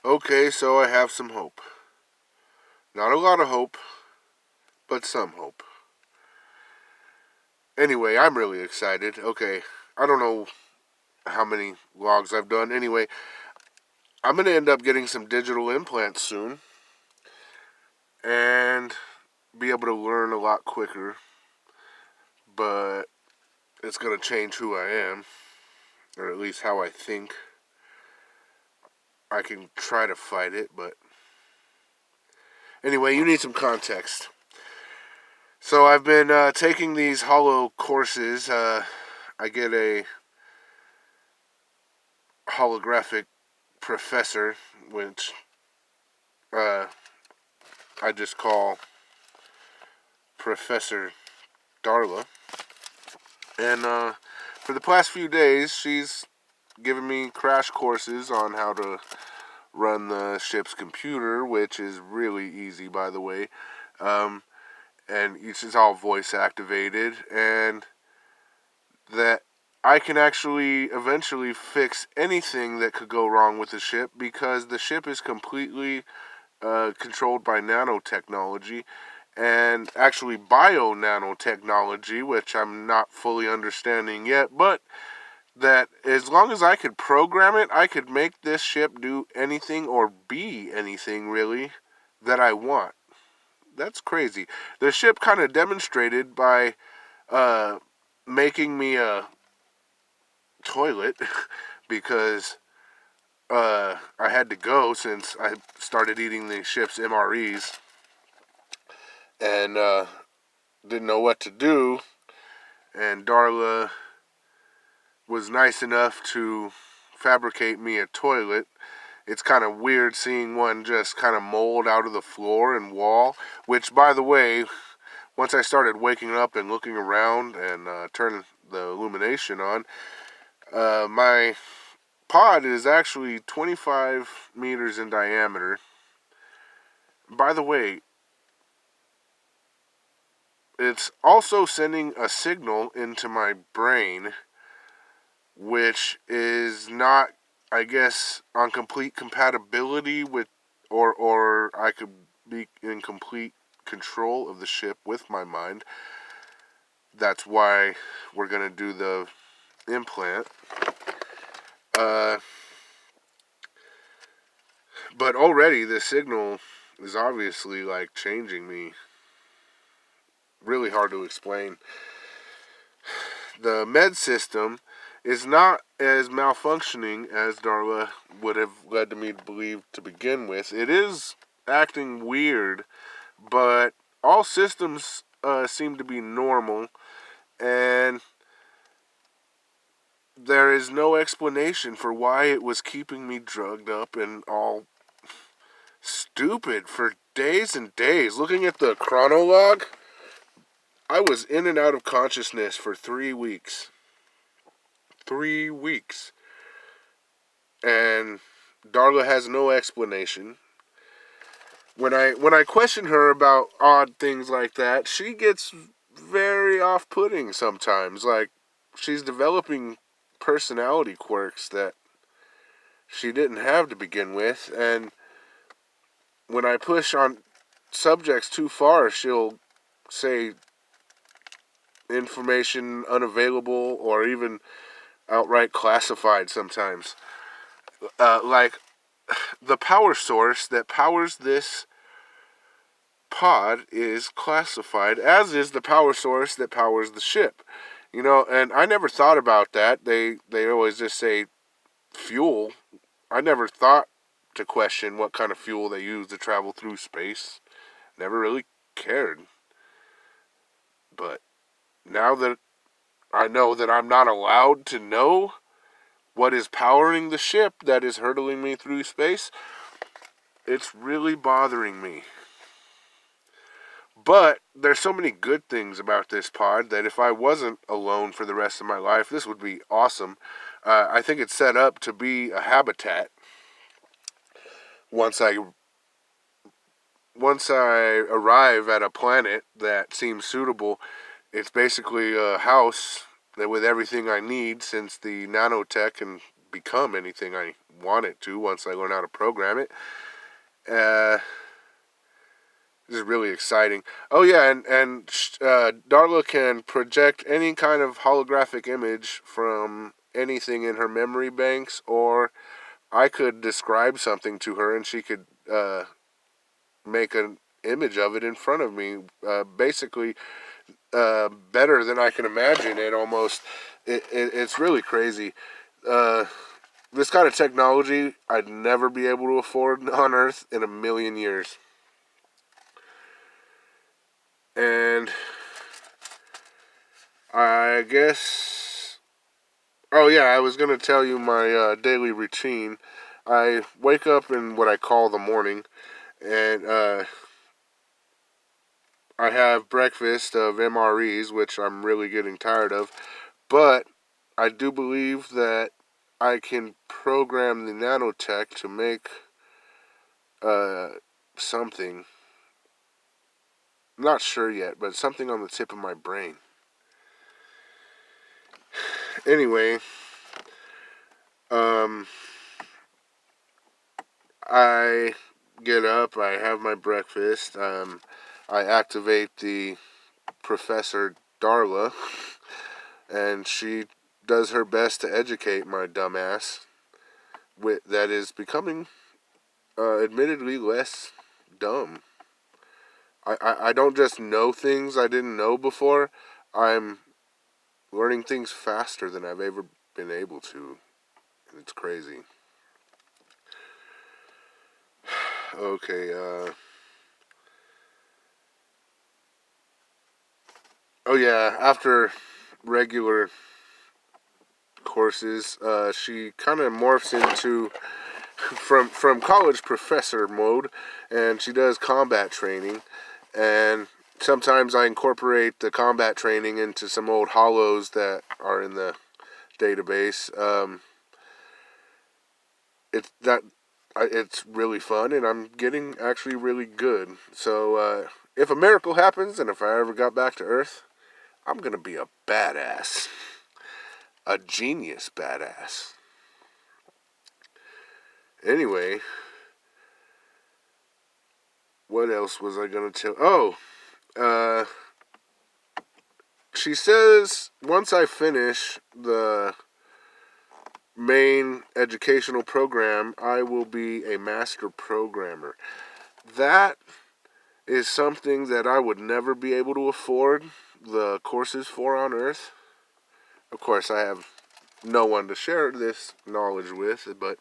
Okay, so I have some hope. Not a lot of hope, but some hope. Anyway, I'm really excited. Okay, I don't know how many logs I've done. Anyway, I'm going to end up getting some digital implants soon and be able to learn a lot quicker, but it's going to change who I am, or at least how I think. I can try to fight it, but anyway, you need some context. So I've been taking these hollow courses. I get a holographic professor, which uh, I just call Professor Darla. And for the past few days, she's given me crash courses on how to run the ship's computer, which is really easy, by the way. And it's all voice activated, and that I can actually eventually fix anything that could go wrong with the ship because the ship is completely controlled by nanotechnology and actually bio-nanotechnology, which I'm not fully understanding yet, but that as long as I could program it, I could make this ship do anything or be anything, really, that I want. That's crazy. The ship kind of demonstrated by uh, making me a toilet because I had to go since I started eating the ship's MREs and didn't know what to do. And Darla was nice enough to fabricate me a toilet. It's kind of weird seeing one just kind of mold out of the floor and wall, which, by the way, once I started waking up and looking around and turning the illumination on, my pod is actually 25 meters in diameter. By the way, it's also sending a signal into my brain, which is not, I guess, on complete compatibility with, or I could be in complete control of the ship with my mind. That's why we're going to do the implant. Uh, but already the signal is obviously like changing me. Really hard to explain. The med system is not as malfunctioning as Darla would have led to me to believe to begin with. It is acting weird, but all systems seem to be normal, and there is no explanation for why it was keeping me drugged up and all stupid for days and days. Looking at the chronolog, I was in and out of consciousness for 3 weeks. 3 weeks. And Darla has no explanation. When I question her about odd things like that, she gets very off-putting sometimes. Like, she's developing personality quirks that she didn't have to begin with, and when I push on subjects too far, she'll say information unavailable or even outright classified sometimes. Like the power source that powers this pod is classified, as is the power source that powers the ship. You know, and I never thought about that. They always just say fuel. I never thought to question what kind of fuel they use to travel through space. Never really cared. But now that I know that I'm not allowed to know what is powering the ship that is hurtling me through space, it's really bothering me. But there's so many good things about this pod that if I wasn't alone for the rest of my life, this would be awesome. I think it's set up to be a habitat. Once I arrive at a planet that seems suitable, it's basically a house that with everything I need, since the nanotech and become anything I want it to once I learn how to program it. This is really exciting. Oh yeah, and Darla can project any kind of holographic image from anything in her memory banks, or I could describe something to her and she could make an image of it in front of me. Basically, better than I can imagine. It almost, it's really crazy. This kind of technology I'd never be able to afford on Earth in a million years. And I guess, oh yeah, I was going to tell you my daily routine. I wake up in what I call the morning, and I have breakfast of MREs, which I'm really getting tired of. But I do believe that I can program the nanotech to make something. I'm not sure yet, but something on the tip of my brain. Anyway, I get up, I have my breakfast, I activate the Professor Darla, and she does her best to educate my dumbass. That is becoming, admittedly, less dumb. I don't just know things I didn't know before. I'm learning things faster than I've ever been able to. It's crazy. Okay, oh yeah, after regular courses, she kind of morphs into from college professor mode, and she does combat training, and sometimes I incorporate the combat training into some old holos that are in the database. It's really fun, and I'm getting actually really good. So if a miracle happens, and if I ever got back to Earth, I'm gonna be a badass, a genius badass. Anyway, what else was I gonna tell? Oh, uh, she says once I finish the main educational program, I will be a master programmer. That is something that I would never be able to afford the courses for on Earth. Of course, I have no one to share this knowledge with, but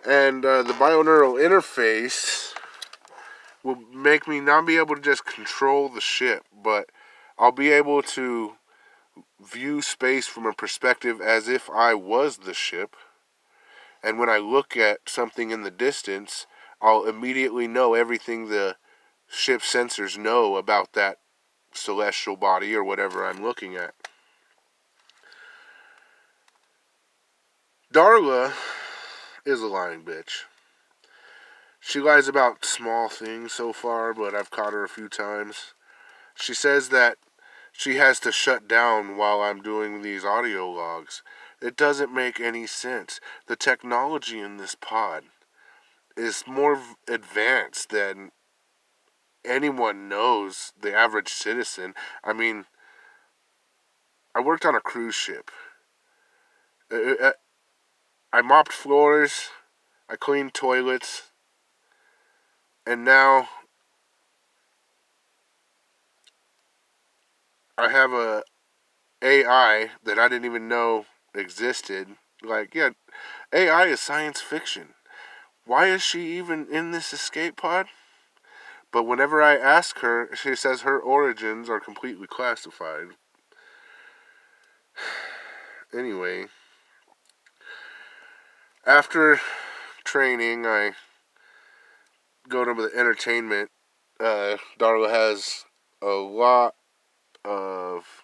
the bioneural interface will make me not be able to just control the ship, but I'll be able to view space from a perspective as if I was the ship. And when I look at something in the distance, I'll immediately know everything the ship sensors know about that celestial body or whatever I'm looking at. Darla is a lying bitch. She lies about small things so far, but I've caught her a few times. She says that she has to shut down while I'm doing these audio logs. It doesn't make any sense. The technology in this pod is more advanced than anyone knows, the average citizen. I mean, I worked on a cruise ship. I mopped floors, I cleaned toilets, and now I have a AI that I didn't even know existed. Like, yeah, AI is science fiction. Why is she even in this escape pod? But whenever I ask her, she says her origins are completely classified. Anyway, after training, I go to the entertainment. Darla has a lot of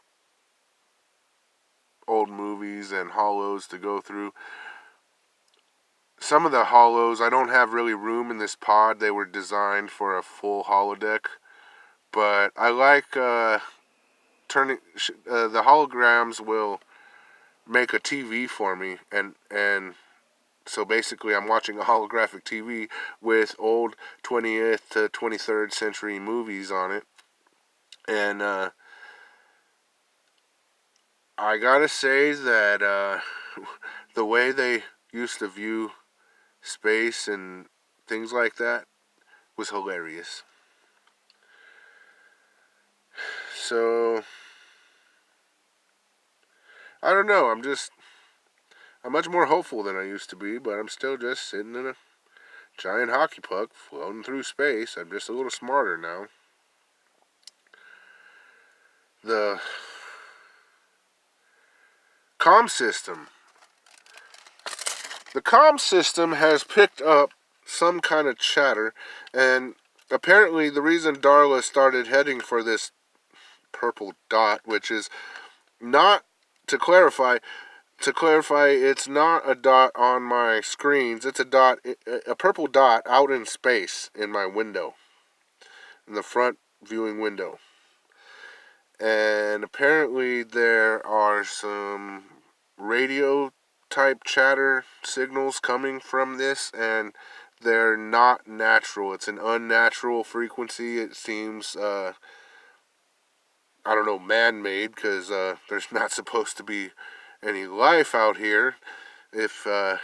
old movies and holos to go through. Some of the holos, I don't have really room in this pod. They were designed for a full holodeck. But I like turning... the holograms will make a TV for me, and so basically I'm watching a holographic TV with old 20th to 23rd century movies on it. And I gotta say that the way they used to view space and things like that was hilarious. So I don't know, I'm much more hopeful than I used to be, but I'm still just sitting in a giant hockey puck floating through space. I'm just a little smarter now. The comm system. The comm system has picked up some kind of chatter, and apparently the reason Darla started heading for this purple dot, which is not, to clarify, it's not a dot on my screens. It's a purple dot out in space in my window, in the front viewing window. And apparently there are some radio type chatter signals coming from this, and they're not natural. It's an unnatural frequency. It seems, I don't know, man-made, because there's not supposed to be any life out here. If Earth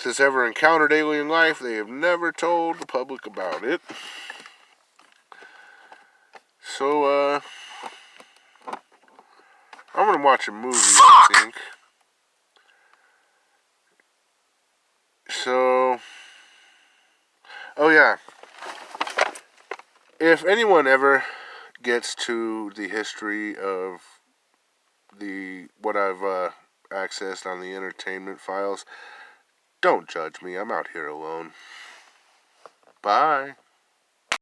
has ever encountered alien life, they have never told the public about it. So, I'm gonna watch a movie, I think. So, oh yeah. If anyone ever gets to the history of what I've accessed on the entertainment files, don't judge me. I'm out here alone. Bye.